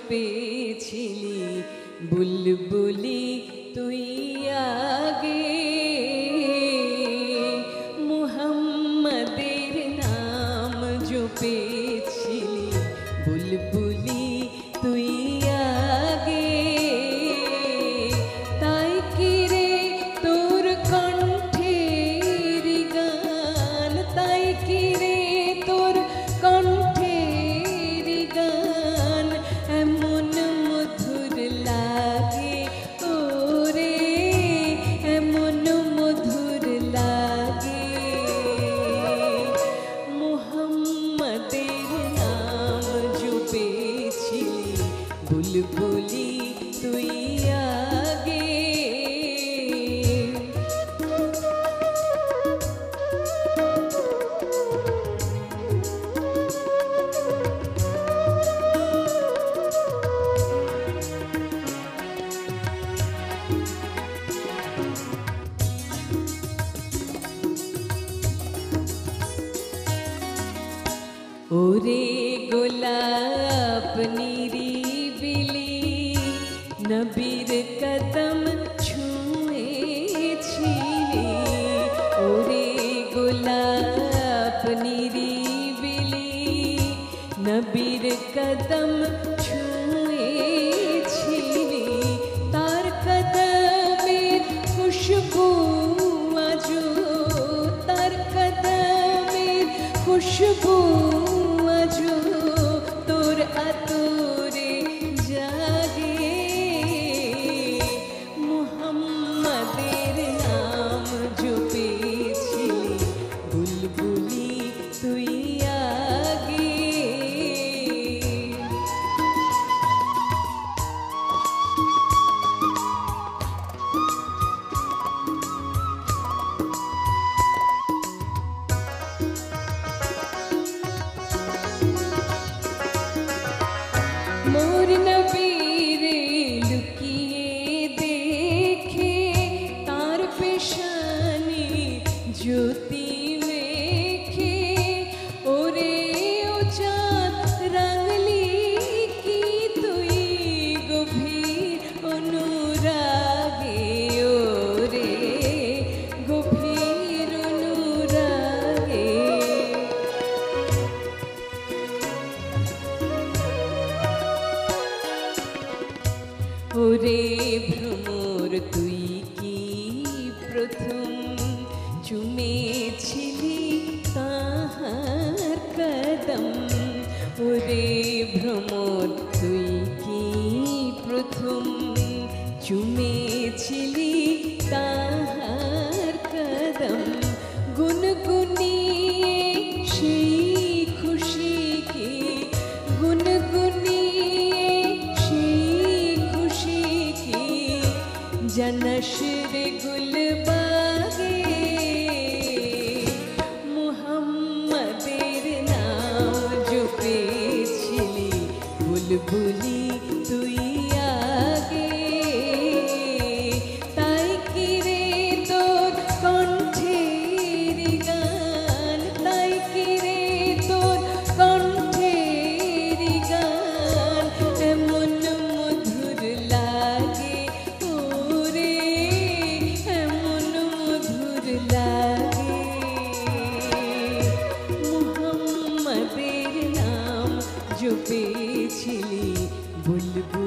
জপেছিলি বুলবুলি তুই আগে মুহাম্মাদের নাম জপেছিলি বুলবুলি তুই আগে তাই কি রে তোর কণ্ঠের গান তাই কি রে তোর কণ্ঠের গান এমন মধুর লাগে ওরে এমন মধুর লাগে মুহাম্মাদের নাম জপেছিলি বুলবুলি তুই আগে ওরে গোলাপ নিরিবিলি নবীর কদম ছুঁয়েছিলি ওরে গোলাপ নিরিবিলি নবীর কদম ছুঁয়েছিলি তার কদমের খুশবু আজো তার কদমের খুশবু আজো তোর আতরে জাগে মুহাম্মাদের নাম জপেছিলি বুলবুলি তুই আগে মোর নবীরে লুকিয়ে দেখে তার পেশানি জ্যোতি মেখে ওরে ও চাঁদ রাঙলি কি তুই গভীর অনুরাগে ওরে গভীর অনুরাগে ওরে ভ্রমর তুই কি প্রথম চুমেছিলি তাহার কদম ওরে ভ্রমর তুই কি প্রথম চুমেছিলি তাহার কদম গুনগুনিয়ে সেই খুশিকে গুনগুনিয়ে জনশর গুলবাগে মুহাম্মাদের নাম জপেছিলি বুলবুলি তুই আগে তাই কি রে তোর কণ্ঠের গান তাই কি রে তোর কণ্ঠের গান এমন মধুর লাগে লাগে মুহাম্মাদের নাম জপেছিলি বুলবুলি